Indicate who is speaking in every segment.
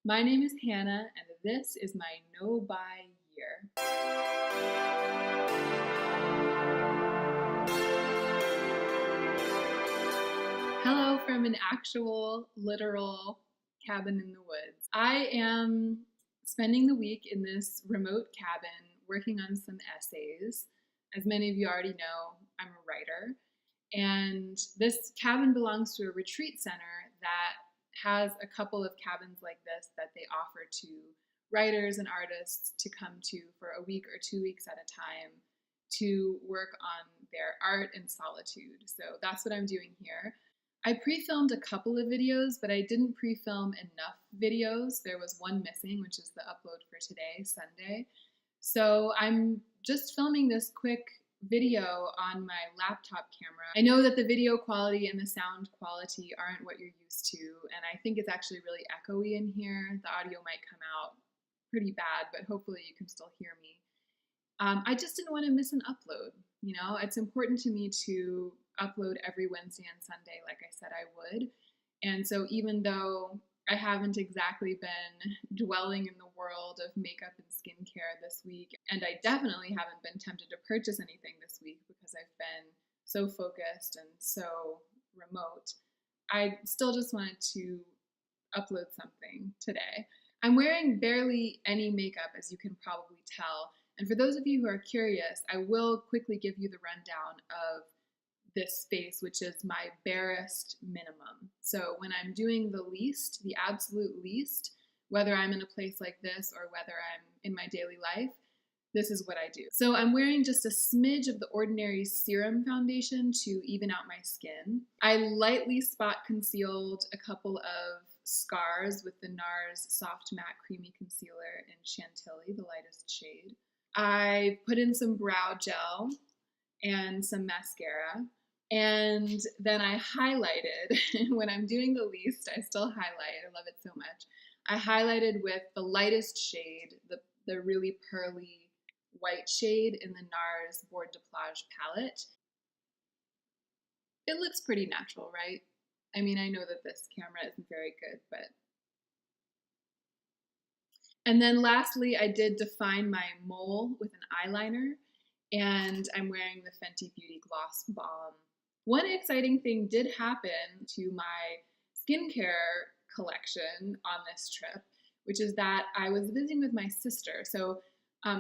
Speaker 1: My name is Hannah, and this is my no-buy year. Hello from an actual, literal cabin in the woods. I am spending the week in this remote cabin working on some essays. As many of you already know, I'm a writer, and this cabin belongs to a retreat center that has a couple of cabins like this that they offer to writers and artists to come to for a week or 2 weeks at a time to work on their art in solitude. So that's what I'm doing here. I pre-filmed a couple of videos, but I didn't pre-film enough videos. There was one missing, which is the upload for today, Sunday. So I'm just filming this quick video on my laptop camera. I know that the video quality and the sound quality aren't what you're used to, and I think it's actually really echoey in here. The audio might come out pretty bad, but hopefully you can still hear me. I just didn't want to miss an upload. You know, it's important to me to upload every Wednesday and Sunday like I said I would. And so even though I haven't exactly been dwelling in the world of makeup and skincare this week, and I definitely haven't been tempted to purchase anything this week because I've been so focused and so remote, I still just wanted to upload something today. I'm wearing barely any makeup, as you can probably tell. And for those of you who are curious, I will quickly give you the rundown of this space, which is my barest minimum. So when I'm doing the least, the absolute least, whether I'm in a place like this or whether I'm in my daily life, this is what I do. So I'm wearing just a smidge of the Ordinary Serum Foundation to even out my skin. I lightly spot concealed a couple of scars with the NARS Soft Matte Creamy Concealer in Chantilly, the lightest shade. I put in some brow gel and some mascara. And then I highlighted, when I'm doing the least, I still highlight, I love it so much. I highlighted with the lightest shade, the really pearly white shade in the NARS Board de Plage palette. It looks pretty natural, right? I mean, I know that this camera isn't very good, but... And then lastly, I did define my mole with an eyeliner, and I'm wearing the Fenty Beauty Gloss Balm. One exciting thing did happen to my skincare collection on this trip, which is that I was visiting with my sister. So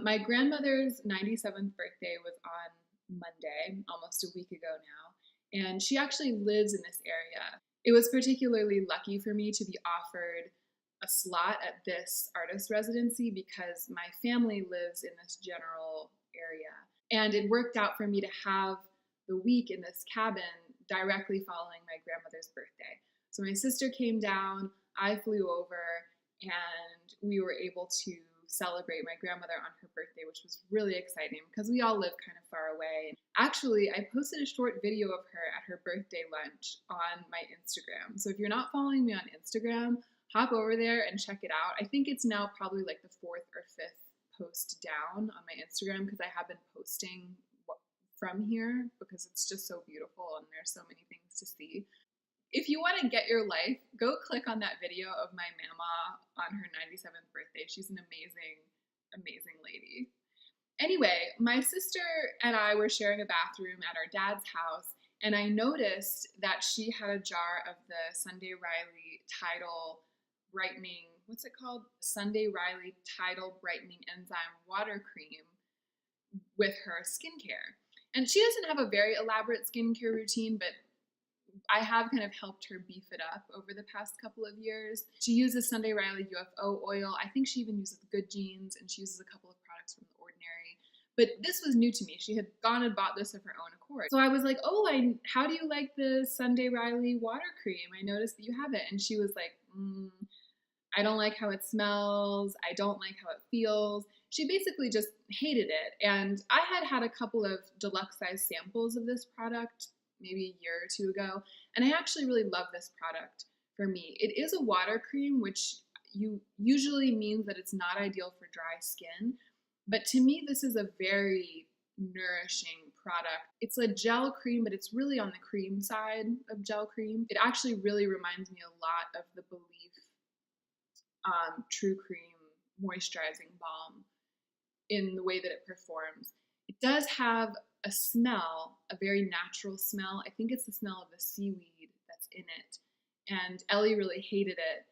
Speaker 1: my grandmother's 97th birthday was on Monday, almost a week ago now, and she actually lives in this area. It was particularly lucky for me to be offered a slot at this artist residency because my family lives in this general area. And it worked out for me to have the week in this cabin directly following my grandmother's birthday. So my sister came down, I flew over, and we were able to celebrate my grandmother on her birthday, which was really exciting because we all live kind of far away. Actually, I posted a short video of her at her birthday lunch on my Instagram. So if you're not following me on Instagram, hop over there and check it out. I think it's now probably like the 4th or 5th post down on my Instagram because I have been posting from here because it's just so beautiful and there's so many things to see. If you want to get your life, go click on that video of my mama on her 97th birthday. She's an amazing, amazing lady. Anyway, my sister and I were sharing a bathroom at our dad's house, and I noticed that she had a jar of the Sunday Riley Tidal Brightening, what's it called? Sunday Riley Tidal Brightening Enzyme Water Cream with her skincare. And she doesn't have a very elaborate skincare routine, but I have kind of helped her beef it up over the past couple of years. She uses Sunday Riley UFO oil. I think she even uses Good Genes, and she uses a couple of products from The Ordinary. But this was new to me. She had gone and bought this of her own accord. So I was like, oh, how do you like the Sunday Riley water cream? I noticed that you have it. And she was like, I don't like how it smells. I don't like how it feels. She basically just hated it. And I had a couple of deluxe size samples of this product maybe a year or 2 ago. And I actually really love this product for me. It is a water cream, which usually means that it's not ideal for dry skin. But to me, this is a very nourishing product. It's a gel cream, but it's really on the cream side of gel cream. It actually really reminds me a lot of the Belief True Cream moisturizing balm in the way that it performs. It does have a smell, a very natural smell. I think it's the smell of the seaweed that's in it. And Ellie really hated it.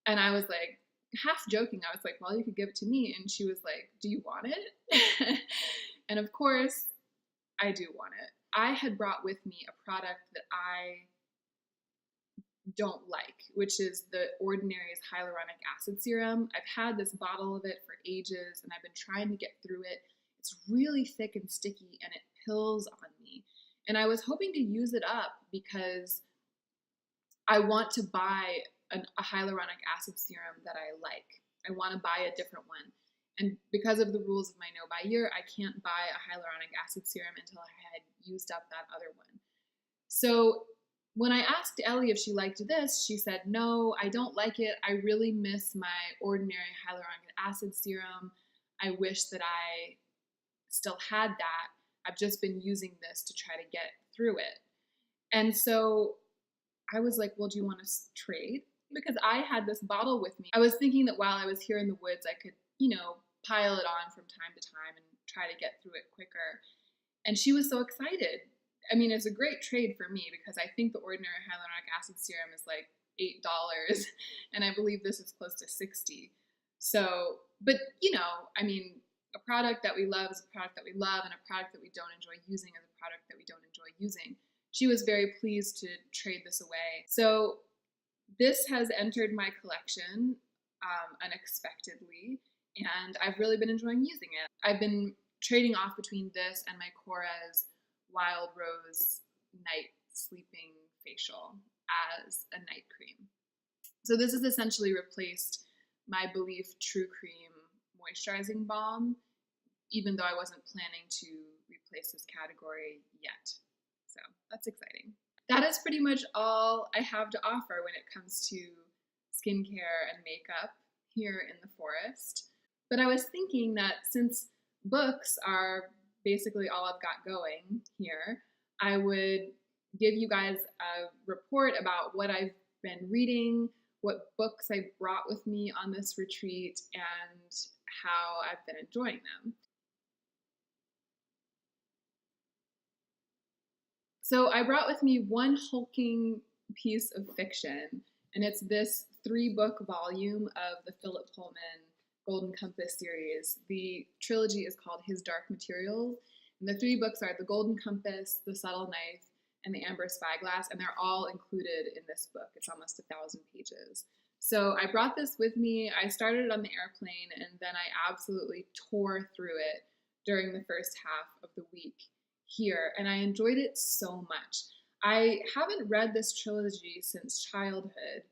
Speaker 1: And I was like, half joking, I was like, well, you could give it to me. And she was like, do you want it? And of course, I do want it. I had brought with me a product that I don't like, which is the Ordinary's hyaluronic acid serum. I've had this bottle of it for ages, and I've been trying to get through it. It's really thick and sticky, and it pills on me. And I was hoping to use it up because I want to buy a hyaluronic acid serum that I like. I want to buy a different one. And because of the rules of my no-buy-year, I can't buy a hyaluronic acid serum until I had used up that other one. So when I asked Ellie if she liked this, she said, no, I don't like it. I really miss my Ordinary hyaluronic acid serum. I wish that I still had that. I've just been using this to try to get through it. And so I was like, well, do you want to trade? Because I had this bottle with me. I was thinking that while I was here in the woods, I could, pile it on from time to time and try to get through it quicker. And she was so excited. I mean, it's a great trade for me because I think the Ordinary hyaluronic acid serum is like $8, and I believe this is close to $60. So, but a product that we love is a product that we love, and a product that we don't enjoy using is a product that we don't enjoy using. She was very pleased to trade this away. So this has entered my collection unexpectedly, and I've really been enjoying using it. I've been trading off between this and my Korres Wild Rose Night Sleeping Facial as a night cream. So this has essentially replaced my Belief True Cream moisturizing balm, even though I wasn't planning to replace this category yet. So that's exciting. That is pretty much all I have to offer when it comes to skincare and makeup here in the forest. But I was thinking that since books are basically all I've got going here, I would give you guys a report about what I've been reading, what books I brought with me on this retreat, and how I've been enjoying them. So I brought with me one hulking piece of fiction, and it's this 3-book volume of the Philip Pullman Golden Compass series. The trilogy is called His Dark Materials, and the 3 books are The Golden Compass, The Subtle Knife, and The Amber Spyglass, and they're all included in this book. It's almost 1,000 pages. So I brought this with me. I started it on the airplane, and then I absolutely tore through it during the first half of the week here, and I enjoyed it so much. I haven't read this trilogy since childhood,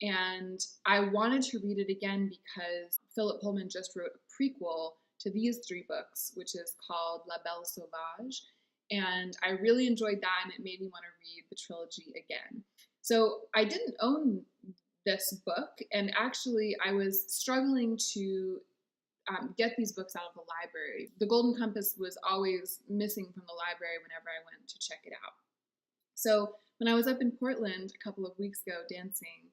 Speaker 1: and I wanted to read it again because Philip Pullman just wrote a prequel to these 3 books, which is called La Belle Sauvage, and I really enjoyed that, and it made me want to read the trilogy again. So I didn't own this book, and actually I was struggling to get these books out of the library. The Golden Compass was always missing from the library whenever I went to check it out. So when I was up in Portland a couple of weeks ago dancing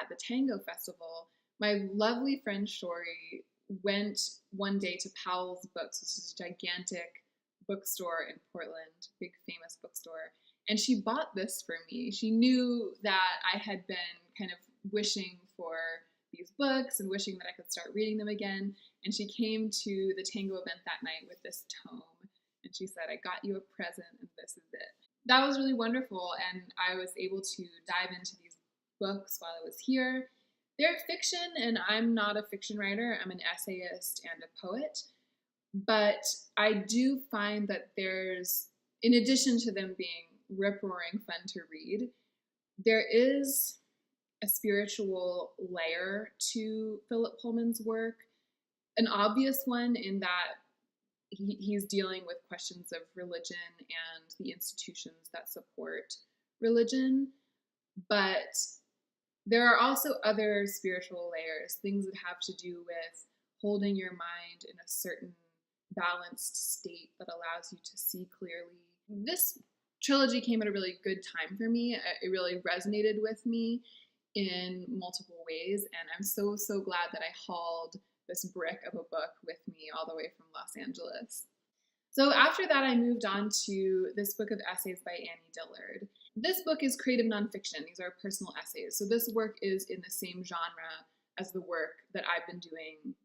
Speaker 1: at the Tango Festival, my lovely friend Shori went one day to Powell's Books, which is a gigantic bookstore in Portland, big famous bookstore, and she bought this for me. She knew that I had been kind of wishing for these books and wishing that I could start reading them again, and she came to the Tango event that night with this tome, and she said, I got you a present, and this is it. That was really wonderful, and I was able to dive into these books while I was here. They're fiction, and I'm not a fiction writer. I'm an essayist and a poet, but I do find that there's, in addition to them being rip-roaring fun to read, there is a spiritual layer to Philip Pullman's work, an obvious one in that he's dealing with questions of religion and the institutions that support religion, but there are also other spiritual layers, things that have to do with holding your mind in a certain balanced state that allows you to see clearly. This trilogy came at a really good time for me. It really resonated with me, in multiple ways, and I'm so glad that I hauled this brick of a book with me all the way from Los Angeles. So after that, I moved on to this book of essays by Annie Dillard. This book is creative nonfiction. These are personal essays. So this work is in the same genre as the work that I've been doing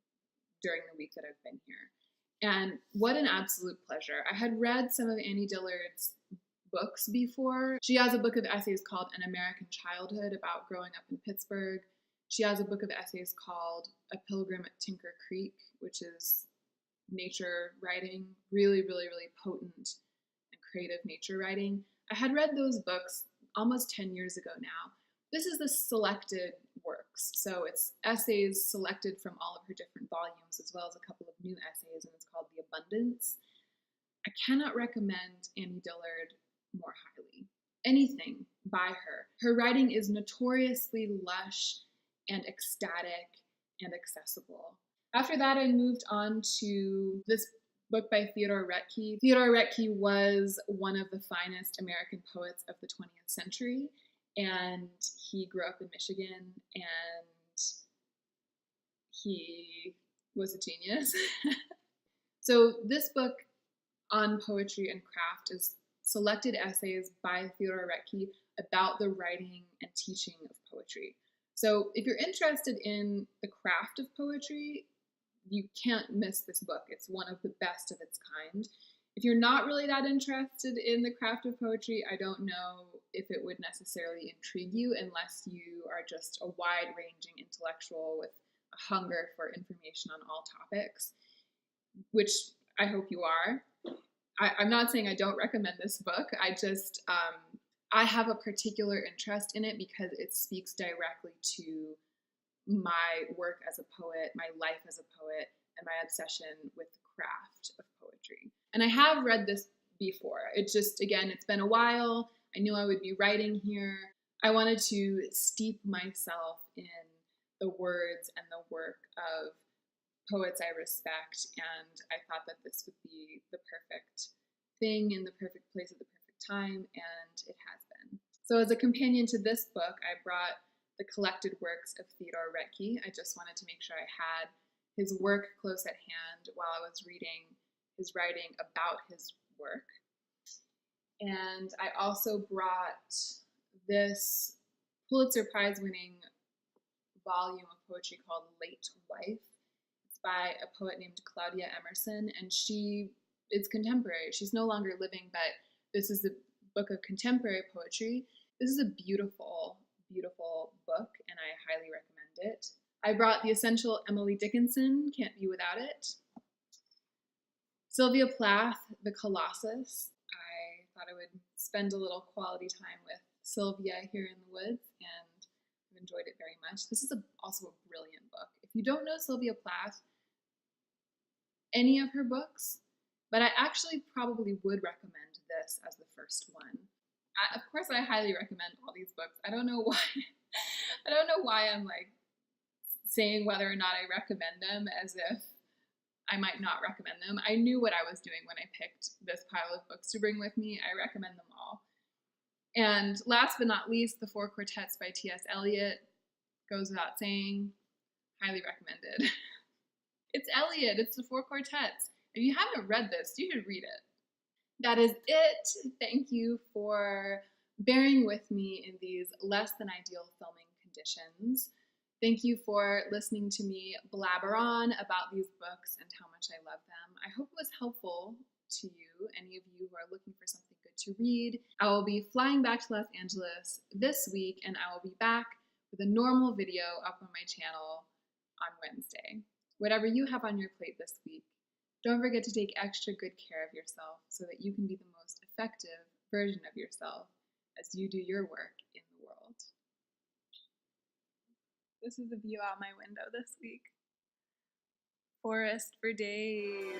Speaker 1: during the week that I've been here. And what an absolute pleasure. I had read some of Annie Dillard's books before. She has a book of essays called An American Childhood about growing up in Pittsburgh. She has a book of essays called A Pilgrim at Tinker Creek, which is nature writing, really potent and creative nature writing. I had read those books almost 10 years ago now. This is the selected works. So it's essays selected from all of her different volumes, as well as a couple of new essays, and it's called The Abundance. I cannot recommend Annie Dillard more highly. Anything by her. Her writing is notoriously lush and ecstatic and accessible. After that, I moved on to this book by Theodore Roethke. Theodore Roethke was one of the finest American poets of the 20th century, and he grew up in Michigan, and he was a genius. So this book on poetry and craft is selected essays by Theodore Roethke about the writing and teaching of poetry. So if you're interested in the craft of poetry, you can't miss this book. It's one of the best of its kind. If you're not really that interested in the craft of poetry, I don't know if it would necessarily intrigue you unless you are just a wide-ranging intellectual with a hunger for information on all topics, which I hope you are. I'm not saying I don't recommend this book. I have a particular interest in it because it speaks directly to my work as a poet, my life as a poet, and my obsession with the craft of poetry. And I have read this before. It's been a while. I knew I would be writing here. I wanted to steep myself in the words and the work of poets I respect, and I thought that this would be the perfect thing in the perfect place at the perfect time, and it has been. So as a companion to this book, I brought the collected works of Theodore Roethke. I just wanted to make sure I had his work close at hand while I was reading his writing about his work. And I also brought this Pulitzer Prize-winning volume of poetry called Late Wife. It's by a poet named Claudia Emerson, and she is contemporary. She's no longer living, but this is the book of contemporary poetry. This is a beautiful book, and I highly recommend it. I brought The Essential Emily Dickinson, Can't Be Without It. Sylvia Plath, The Colossus. I thought I would spend a little quality time with Sylvia here in the woods, and I've enjoyed it very much. This is also a brilliant book. If you don't know Sylvia Plath, any of her books, but I actually probably would recommend this as the first one. Of course, I highly recommend all these books. I don't know why. I don't know why I'm saying whether or not I recommend them as if I might not recommend them. I knew what I was doing when I picked this pile of books to bring with me. I recommend them all. And last but not least, The Four Quartets by T.S. Eliot. Goes without saying, highly recommended. It's Eliot. It's The Four Quartets. If you haven't read this, you should read it. That is it. Thank you for bearing with me in these less than ideal filming conditions. Thank you for listening to me blabber on about these books and how much I love them. I hope it was helpful to you, any of you who are looking for something good to read. I will be flying back to Los Angeles this week, and I will be back with a normal video up on my channel on Wednesday. Whatever you have on your plate this week, don't forget to take extra good care of yourself so that you can be the most effective version of yourself as you do your work in the world. This is the view out my window this week. Forest for days.